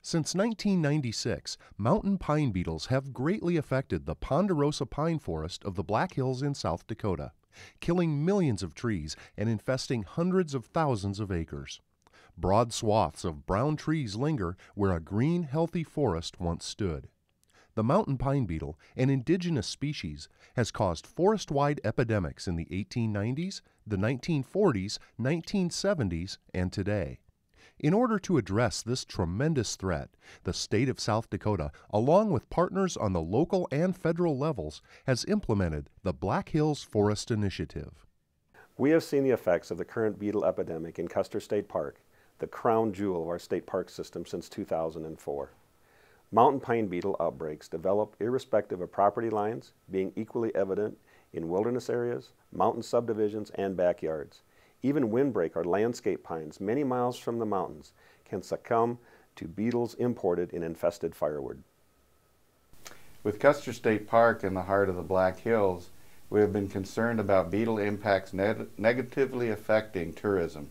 Since 1996, mountain pine beetles have greatly affected the ponderosa pine forest of the Black Hills in South Dakota, killing millions of trees and infesting hundreds of thousands of acres. Broad swaths of brown trees linger where a green, healthy forest once stood. The mountain pine beetle, an indigenous species, has caused forest-wide epidemics in the 1890s, the 1940s, 1970s, and today. In order to address this tremendous threat, the state of South Dakota, along with partners on the local and federal levels, has implemented the Black Hills Forest Initiative. We have seen the effects of the current beetle epidemic in Custer State Park, the crown jewel of our state park system since 2004. Mountain pine beetle outbreaks develop irrespective of property lines, being equally evident in wilderness areas, mountain subdivisions, and backyards. Even windbreak or landscape pines many miles from the mountains can succumb to beetles imported in infested firewood. With Custer State Park in the heart of the Black Hills, we have been concerned about beetle impacts negatively affecting tourism.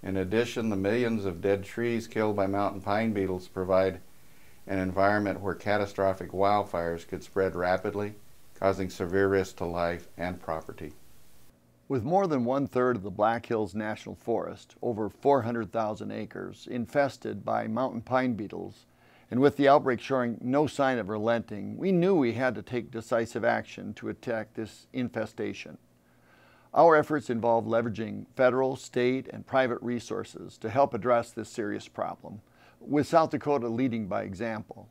In addition, the millions of dead trees killed by mountain pine beetles provide an environment where catastrophic wildfires could spread rapidly, causing severe risk to life and property. With more than 1/3 of the Black Hills National Forest, over 400,000 acres, infested by mountain pine beetles, and with the outbreak showing no sign of relenting, we knew we had to take decisive action to attack this infestation. Our efforts involve leveraging federal, state, and private resources to help address this serious problem, with South Dakota leading by example.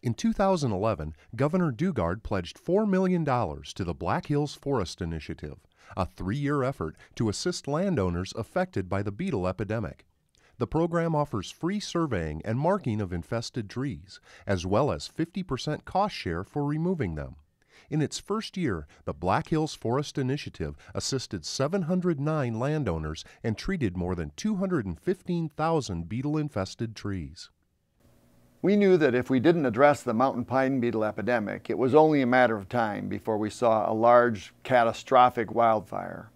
In 2011, Governor Dugard pledged $4 million to the Black Hills Forest Initiative, a 3-year effort to assist landowners affected by the beetle epidemic. The program offers free surveying and marking of infested trees, as well as 50% cost share for removing them. In its first year, the Black Hills Forest Initiative assisted 709 landowners and treated more than 215,000 beetle-infested trees. We knew that if we didn't address the mountain pine beetle epidemic, it was only a matter of time before we saw a large, catastrophic wildfire.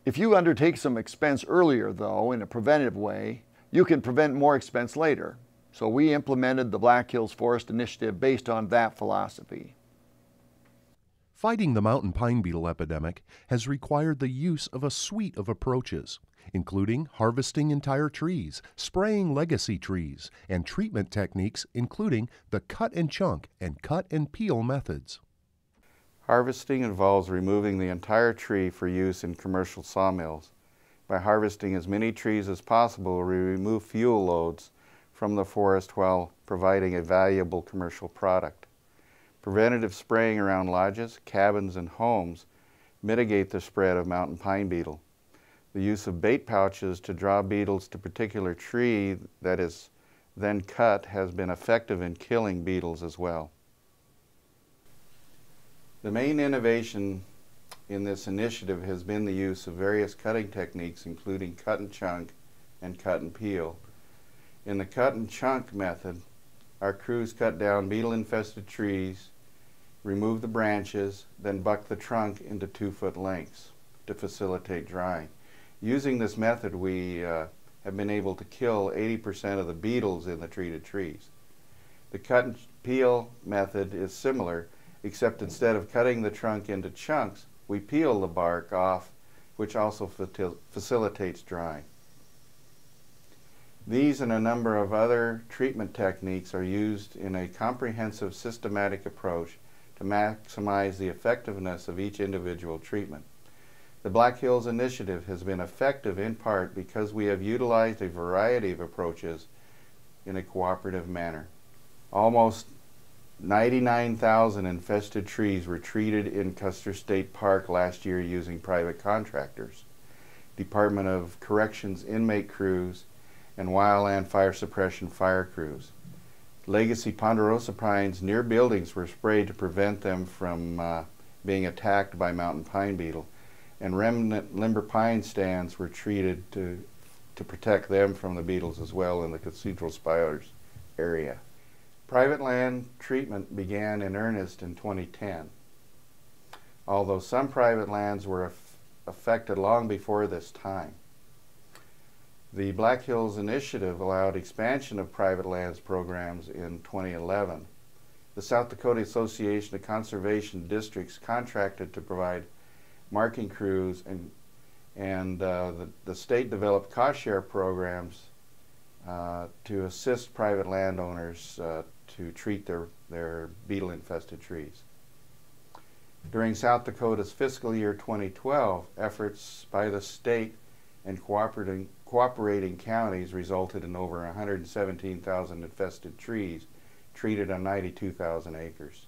If you undertake some expense earlier, though, in a preventative way, you can prevent more expense later. So we implemented the Black Hills Forest Initiative based on that philosophy. Fighting the mountain pine beetle epidemic has required the use of a suite of approaches, including harvesting entire trees, spraying legacy trees, and treatment techniques including the cut and chunk and cut and peel methods. Harvesting involves removing the entire tree for use in commercial sawmills. By harvesting as many trees as possible, we remove fuel loads from the forest while providing a valuable commercial product. Preventative spraying around lodges, cabins, and homes mitigate the spread of mountain pine beetle. The use of bait pouches to draw beetles to a particular tree that is then cut has been effective in killing beetles as well. The main innovation in this initiative has been the use of various cutting techniques, including cut and chunk and cut and peel. In the cut and chunk method, our crews cut down beetle-infested trees, remove the branches, then buck the trunk into 2-foot lengths to facilitate drying. Using this method, we have been able to kill 80% of the beetles in the treated trees. The cut and peel method is similar, except instead of cutting the trunk into chunks, we peel the bark off, which also facilitates drying. These and a number of other treatment techniques are used in a comprehensive, systematic approach to maximize the effectiveness of each individual treatment. The Black Hills Initiative has been effective in part because we have utilized a variety of approaches in a cooperative manner. Almost 99,000 infested trees were treated in Custer State Park last year using private contractors, Department of Corrections inmate crews, and wildland fire suppression fire crews. Legacy ponderosa pines near buildings were sprayed to prevent them from being attacked by mountain pine beetle, and remnant limber pine stands were treated to protect them from the beetles as well in the Cathedral Spires area. Private land treatment began in earnest in 2010. Although some private lands were affected long before this time. The Black Hills Initiative allowed expansion of private lands programs in 2011. The South Dakota Association of Conservation Districts contracted to provide marking crews, and the state developed cost share programs to assist private landowners to treat their beetle-infested trees. During South Dakota's fiscal year 2012, efforts by the state and cooperating counties resulted in over 117,000 infested trees treated on 92,000 acres.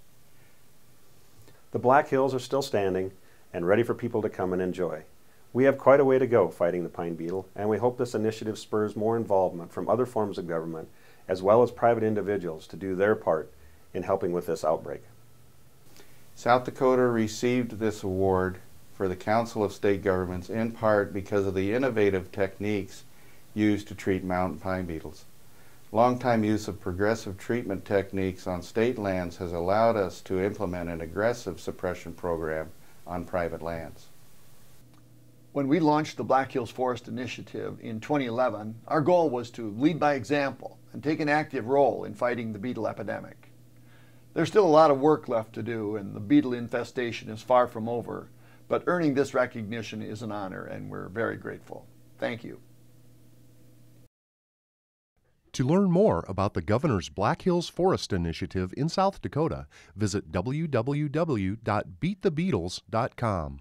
The Black Hills are still standing and ready for people to come and enjoy. We have quite a way to go fighting the pine beetle, and we hope this initiative spurs more involvement from other forms of government as well as private individuals to do their part in helping with this outbreak. South Dakota received this award for the Council of State Governments in part because of the innovative techniques used to treat mountain pine beetles. Longtime use of progressive treatment techniques on state lands has allowed us to implement an aggressive suppression program on private lands. When we launched the Black Hills Forest Initiative in 2011, our goal was to lead by example and take an active role in fighting the beetle epidemic. There's still a lot of work left to do, and the beetle infestation is far from over, but earning this recognition is an honor, and we're very grateful. Thank you. To learn more about the Governor's Black Hills Forest Initiative in South Dakota, visit www.beatthebeetles.com.